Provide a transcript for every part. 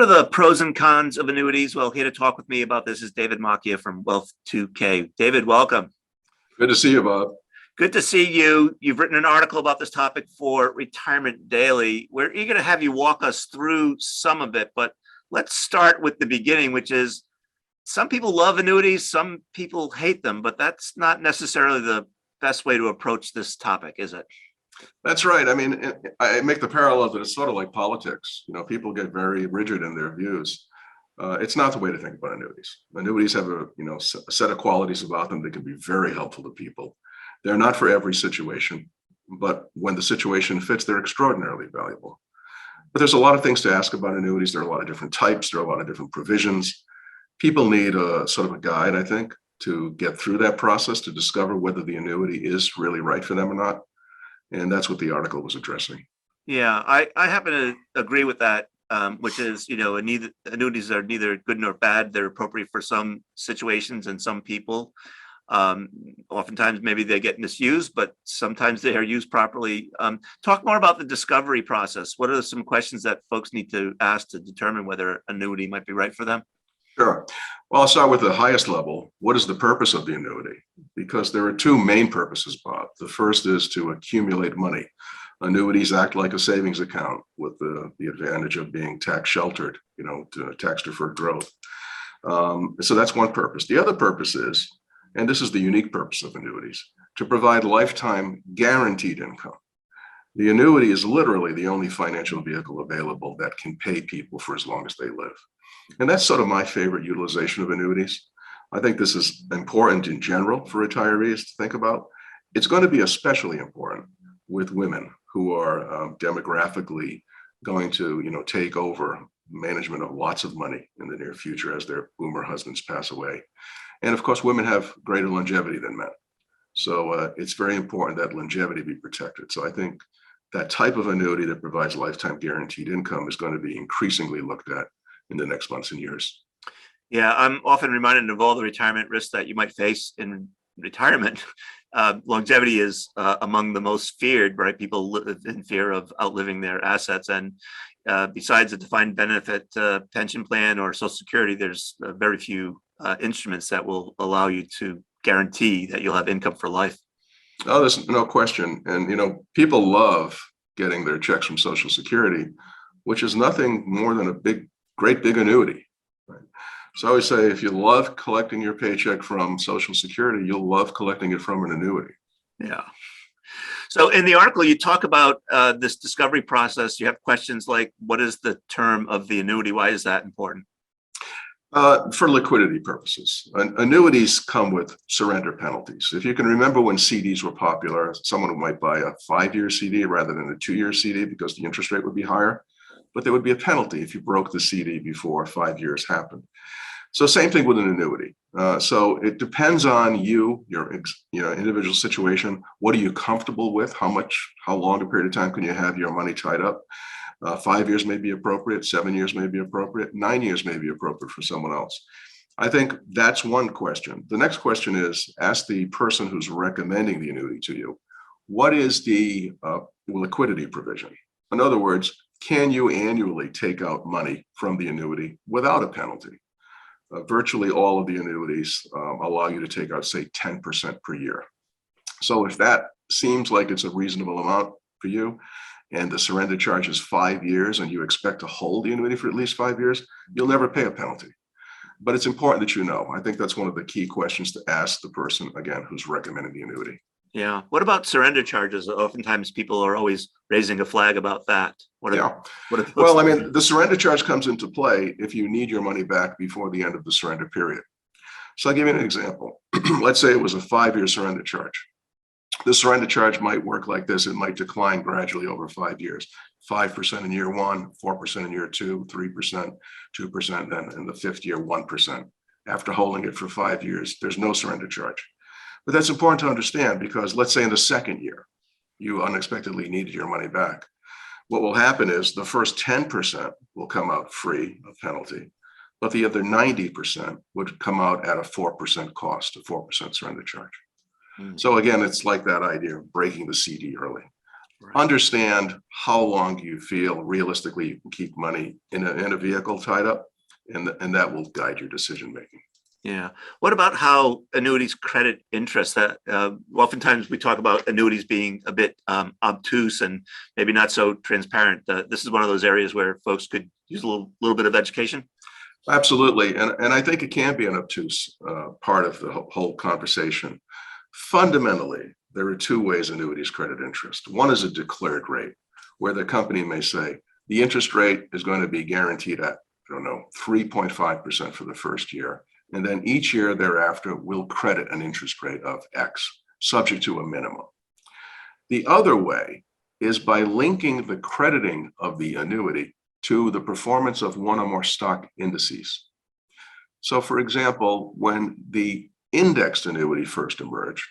What are the pros and cons of annuities? Well, here to talk with me about this is David Macchia from Wealth 2K. David, welcome. Good to see you, Bob. Good to see you. You've written an article about this topic for Retirement Daily. We're eager to have you walk us through some of it, but let's start with the beginning, which is some people love annuities, some people hate them, but that's not necessarily the best way to approach this topic, is it? That's right. I mean, I make the parallel that it's sort of like politics. You know, people get very rigid in their views. It's not the way to think about annuities. Annuities have a set of qualities about them that can be very helpful to people. They're not for every situation, but when the situation fits, they're extraordinarily valuable. But there's a lot of things to ask about annuities. There are a lot of different types. There are a lot of different provisions. People need a sort of a guide, I think, to get through that process to discover whether the annuity is really right for them or not. And that's what the article was addressing. Yeah, I happen to agree with that, which is, annuities are neither good nor bad. They're appropriate for some situations and some people. Oftentimes, maybe they get misused, but sometimes they are used properly. Talk more about the discovery process. What are some questions that folks need to ask to determine whether annuity might be right for them? Sure. Well, I'll start with the highest level. What is the purpose of the annuity? Because there are two main purposes, Bob. The first is to accumulate money. Annuities act like a savings account with the advantage of being tax sheltered, to tax deferred growth. So that's one purpose. The other purpose is, and this is the unique purpose of annuities, to provide lifetime guaranteed income. The annuity is literally the only financial vehicle available that can pay people for as long as they live. And that's sort of my favorite utilization of annuities. I think this is important in general for retirees to think about. It's going to be especially important with women who are demographically going to, take over management of lots of money in the near future as their boomer husbands pass away. And of course, women have greater longevity than men. So it's very important that longevity be protected. So I think that type of annuity that provides lifetime guaranteed income is going to be increasingly looked at in the next months and years. Yeah, I'm often reminded of all the retirement risks that you might face in retirement. Longevity is among the most feared, right? People live in fear of outliving their assets. And besides a defined benefit pension plan or Social Security, there's very few instruments that will allow you to guarantee that you'll have income for life. Oh, there's no question. And, people love getting their checks from Social Security, which is nothing more than a great big annuity. Right? So I always say, if you love collecting your paycheck from Social Security, you'll love collecting it from an annuity. Yeah. So in the article, you talk about this discovery process. You have questions like, what is the term of the annuity? Why is that important? For liquidity purposes. Annuities come with surrender penalties. If you can remember when CDs were popular, someone might buy a 5-year CD rather than a 2-year CD because the interest rate would be higher, but there would be a penalty if you broke the CD before 5 years happened. So same thing with an annuity. So it depends on your individual situation. What are you comfortable with? How long a period of time can you have your money tied up? 5 years may be appropriate, 7 years may be appropriate, 9 years may be appropriate for someone else. I think that's one question. The next question is, ask the person who's recommending the annuity to you, what is the liquidity provision? In other words, can you annually take out money from the annuity without a penalty? Virtually all of the annuities allow you to take out, say, 10% per year. So if that seems like it's a reasonable amount for you, and the surrender charge is 5 years, and you expect to hold the annuity for at least 5 years, you'll never pay a penalty. But it's important that you know. I think that's one of the key questions to ask the person, again, who's recommending the annuity. Yeah. What about surrender charges? Oftentimes people are always raising a flag about that. Well, I mean, the surrender charge comes into play if you need your money back before the end of the surrender period. So I'll give you an example. Let's say it was a 5-year surrender charge. The surrender charge might work like this. It might decline gradually over 5 years. 5% in year 1, 4% in year 2, 3%, 2%, then in the 5th year, 1%. After holding it for 5 years, there's no surrender charge. But that's important to understand because let's say in the 2nd year, you unexpectedly needed your money back. What will happen is the first 10% will come out free of penalty, but the other 90% would come out at a 4% cost, a 4% surrender charge. So again, it's like that idea of breaking the CD early. Right. Understand how long you feel realistically you can keep money in a vehicle tied up, and that will guide your decision making. Yeah. What about how annuities credit interest? That oftentimes we talk about annuities being a bit obtuse and maybe not so transparent. This is one of those areas where folks could use a little bit of education. Absolutely, and I think it can be an obtuse part of the whole conversation. Fundamentally, there are two ways annuities credit interest. One is a declared rate, where the company may say the interest rate is going to be guaranteed at, I don't know, 3.5% for the first year. And then each year thereafter will credit an interest rate of X, subject to a minimum. The other way is by linking the crediting of the annuity to the performance of one or more stock indices. So for example, when the indexed annuity first emerged,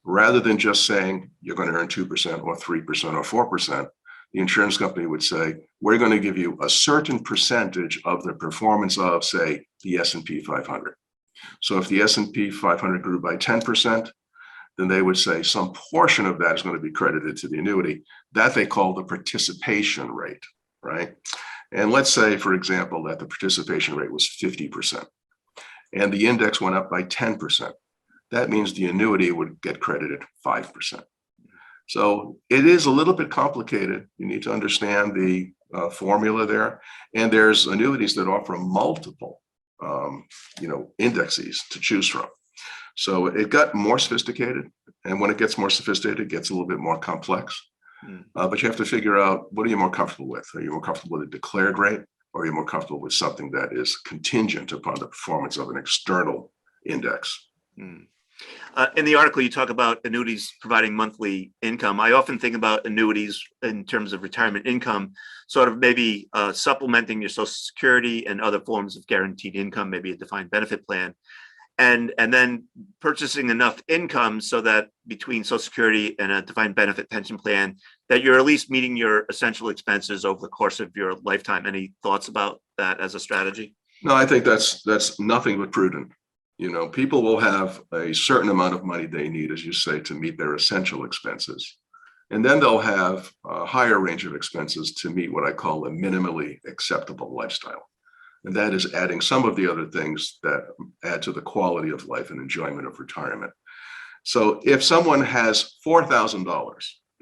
rather than just saying you're going to earn 2% or 3% or 4%, the insurance company would say, we're going to give you a certain percentage of the performance of, say, the S&P 500. So if the S&P 500 grew by 10%, then they would say some portion of that is going to be credited to the annuity. That they call the participation rate, right? And let's say, for example, that the participation rate was 50% and the index went up by 10%. That means the annuity would get credited 5%. So it is a little bit complicated. You need to understand the formula there. And there's annuities that offer multiple, indexes to choose from. So it got more sophisticated. And when it gets more sophisticated, it gets a little bit more complex. But you have to figure out, what are you more comfortable with? Are you more comfortable with a declared rate, or are you more comfortable with something that is contingent upon the performance of an external index? In the article, you talk about annuities providing monthly income. I often think about annuities in terms of retirement income, sort of maybe supplementing your Social Security and other forms of guaranteed income, maybe a defined benefit plan, and then purchasing enough income so that between Social Security and a defined benefit pension plan, that you're at least meeting your essential expenses over the course of your lifetime. Any thoughts about that as a strategy? No, I think that's nothing but prudent. People will have a certain amount of money they need, as you say, to meet their essential expenses. And then they'll have a higher range of expenses to meet what I call a minimally acceptable lifestyle. And that is adding some of the other things that add to the quality of life and enjoyment of retirement. So if someone has $4,000,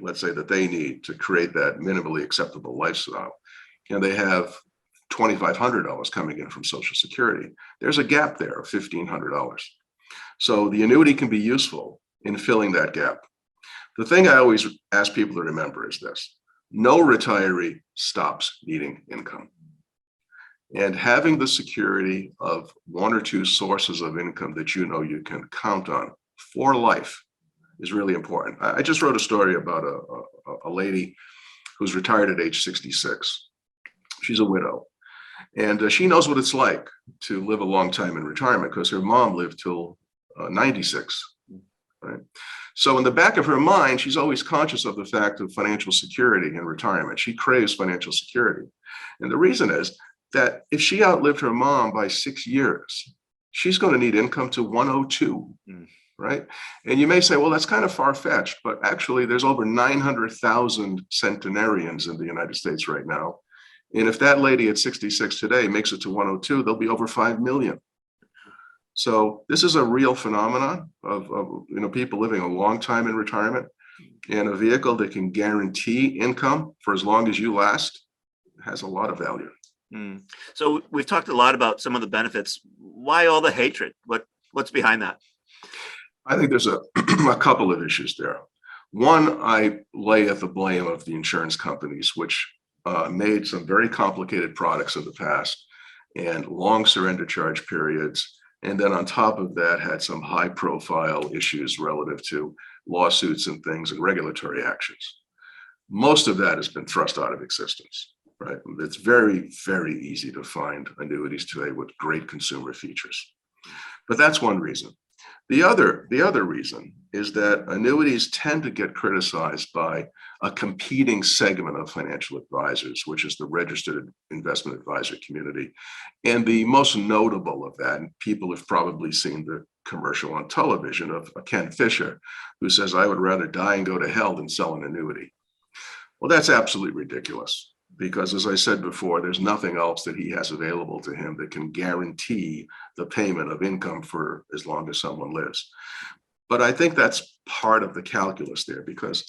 let's say, that they need to create that minimally acceptable lifestyle, and they have $2,500 coming in from Social Security, there's a gap there of $1,500. So the annuity can be useful in filling that gap. The thing I always ask people to remember is this: no retiree stops needing income. And having the security of one or two sources of income that you can count on for life is really important. I just wrote a story about a lady who's retired at age 66. She's a widow. And she knows what it's like to live a long time in retirement, because her mom lived till 96. Right? So in the back of her mind, she's always conscious of the fact of financial security in retirement. She craves financial security. And the reason is that if she outlived her mom by 6 years, she's going to need income to 102. Right? And you may say, well, that's kind of far-fetched, but actually there's over 900,000 centenarians in the United States right now. And if that lady at 66 today makes it to 102, there'll be over 5 million. So this is a real phenomenon of people living a long time in retirement, and a vehicle that can guarantee income for as long as you last has a lot of value. So we've talked a lot about some of the benefits. Why all the hatred? What's behind that? I think there's a couple of issues there. One, I lay at the blame of the insurance companies, which made some very complicated products in the past and long surrender charge periods. And then on top of that, had some high profile issues relative to lawsuits and things and regulatory actions. Most of that has been thrust out of existence, right? It's very, very easy to find annuities today with great consumer features. But that's one reason. The other reason is that annuities tend to get criticized by a competing segment of financial advisors, which is the registered investment advisor community. And the most notable of that, and people have probably seen the commercial on television of Ken Fisher, who says, I would rather die and go to hell than sell an annuity. Well, that's absolutely ridiculous because, as I said before, there's nothing else that he has available to him that can guarantee the payment of income for as long as someone lives. But I think that's part of the calculus there because,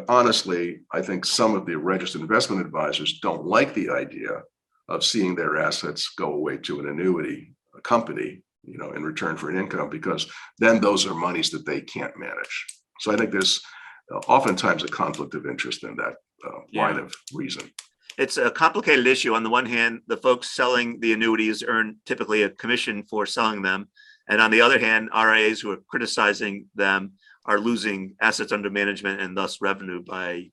honestly, I think some of the registered investment advisors don't like the idea of seeing their assets go away to an annuity company, in return for an income, because then those are monies that they can't manage. So I think there's oftentimes a conflict of interest in that line of reason. It's a complicated issue. On the one hand, the folks selling the annuities earn typically a commission for selling them. And on the other hand, RIAs who are criticizing them are losing assets under management and thus revenue by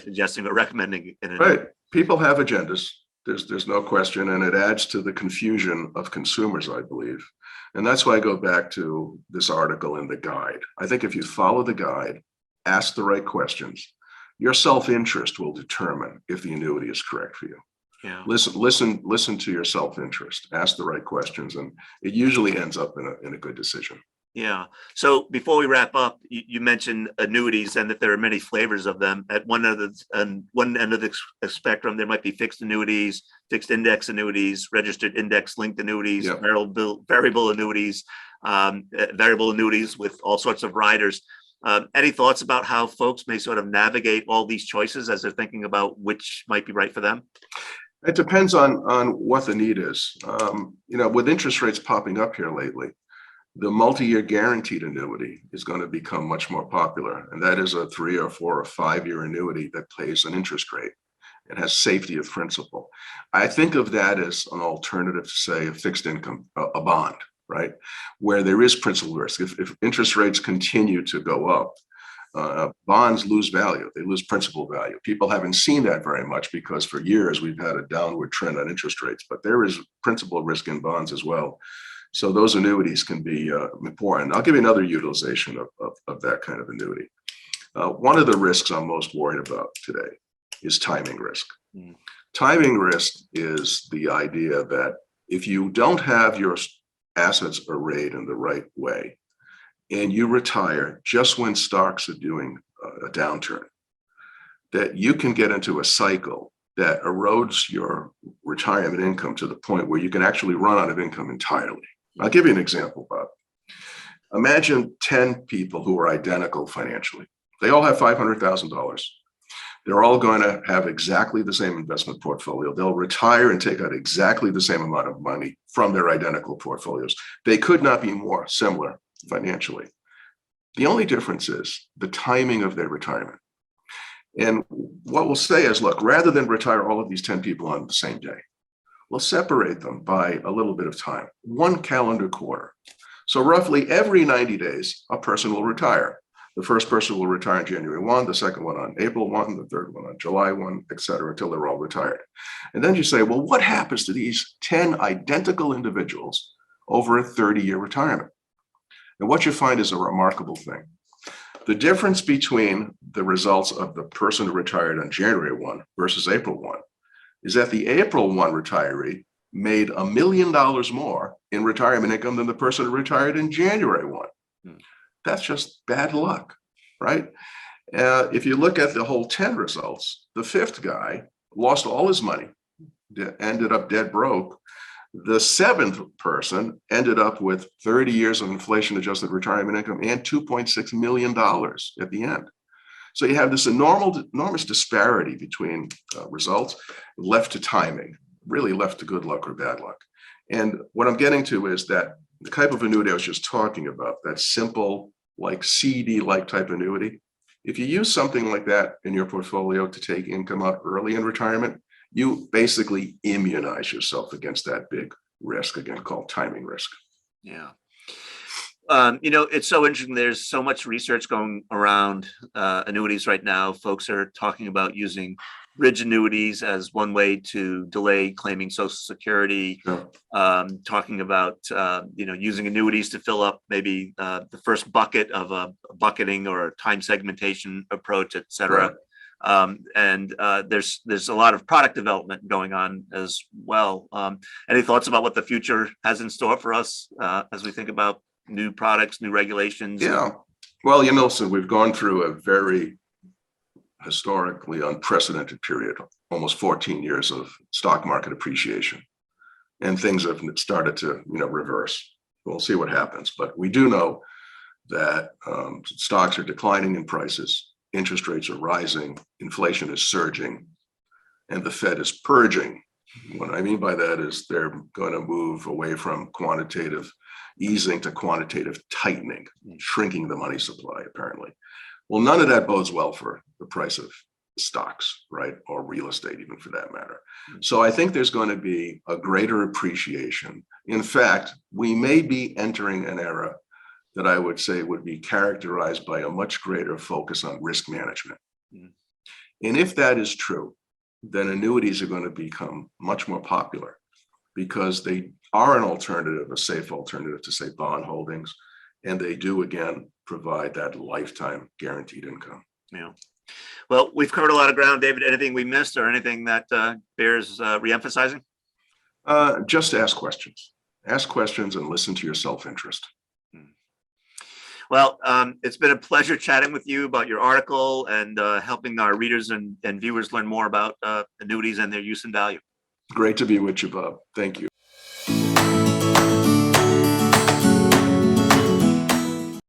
suggesting or recommending an annuity. Right. People have agendas. There's no question. And it adds to the confusion of consumers, I believe. And that's why I go back to this article in the guide. I think if you follow the guide, ask the right questions, your self-interest will determine if the annuity is correct for you. Yeah. Listen to your self-interest, ask the right questions, and it usually ends up in a good decision. Yeah. So before we wrap up, you mentioned annuities and that there are many flavors of them. At one end of the spectrum, there might be fixed annuities, fixed index annuities, registered index linked annuities, Yep. variable annuities, variable annuities with all sorts of riders. Any thoughts about how folks may sort of navigate all these choices as they're thinking about which might be right for them? It depends on what the need is. With interest rates popping up here lately, the multi-year guaranteed annuity is going to become much more popular. And that is a 3 or 4 or 5 year annuity that pays an interest rate. It has safety of principal. I think of that as an alternative to, say, a fixed income, a bond, right? Where there is principal risk. If interest rates continue to go up, bonds lose value. They lose principal value. People haven't seen that very much because for years we've had a downward trend on interest rates, but there is principal risk in bonds as well. So those annuities can be important. I'll give you another utilization of that kind of annuity. One of the risks I'm most worried about today is timing risk. Timing risk is the idea that if you don't have your assets arrayed in the right way and you retire just when stocks are doing a downturn, that you can get into a cycle that erodes your retirement income to the point where you can actually run out of income entirely. I'll give you an example, Bob. Imagine 10 people who are identical financially. They all have $500,000. They're all going to have exactly the same investment portfolio. They'll retire and take out exactly the same amount of money from their identical portfolios. They could not be more similar financially. The only difference is the timing of their retirement. And what we'll say is, look, rather than retire all of these 10 people on the same day, we'll separate them by a little bit of time, 1 calendar quarter. So roughly every 90 days, a person will retire. The first person will retire on January 1, the second one on April 1, the third one on July 1, et cetera, until they're all retired. And then you say, well, what happens to these 10 identical individuals over a 30-year retirement? And what you find is a remarkable thing. The difference between the results of the person who retired on January 1 versus April 1 is that the April 1 retiree made $1 million more in retirement income than the person who retired in January 1. That's just bad luck, right? If you look at the whole 10 results, the fifth guy lost all his money, ended up dead broke. The seventh person ended up with 30 years of inflation-adjusted retirement income and $2.6 million at the end. So you have this enormous disparity between results left to timing, really left to good luck or bad luck. And what I'm getting to is that the type of annuity I was just talking about, that simple, like CD-like type annuity, if you use something like that in your portfolio to take income out early in retirement, you basically immunize yourself against that big risk, again, called timing risk. Yeah. It's so interesting. There's so much research going around annuities right now. Folks are talking about using bridge annuities as one way to delay claiming Social Security. Yeah. Talking about using annuities to fill up maybe the first bucket of a bucketing or a time segmentation approach, et cetera. Right. There's a lot of product development going on as well. Any thoughts about what the future has in store for us as we think about new products, new regulations? Yeah. Well, so we've gone through a very historically unprecedented period, almost 14 years of stock market appreciation. And things have started to, reverse. We'll see what happens. But we do know that stocks are declining in prices, interest rates are rising, inflation is surging, and the Fed is purging. What I mean by that is they're going to move away from quantitative easing to quantitative tightening, shrinking the money supply, apparently. Well, none of that bodes well for the price of stocks, right? Or real estate, even for that matter. So I think there's going to be a greater appreciation. In fact, we may be entering an era that I would say would be characterized by a much greater focus on risk management. And if that is true, then annuities are going to become much more popular because they are an alternative, a safe alternative to, say, bond holdings. And they do, again, provide that lifetime guaranteed income. Yeah. Well, we've covered a lot of ground, David. Anything we missed or anything that bears reemphasizing? Just ask questions. Ask questions and listen to your self-interest. Well, it's been a pleasure chatting with you about your article and helping our readers and viewers learn more about annuities and their use and value. Great to be with you, Bob. Thank you.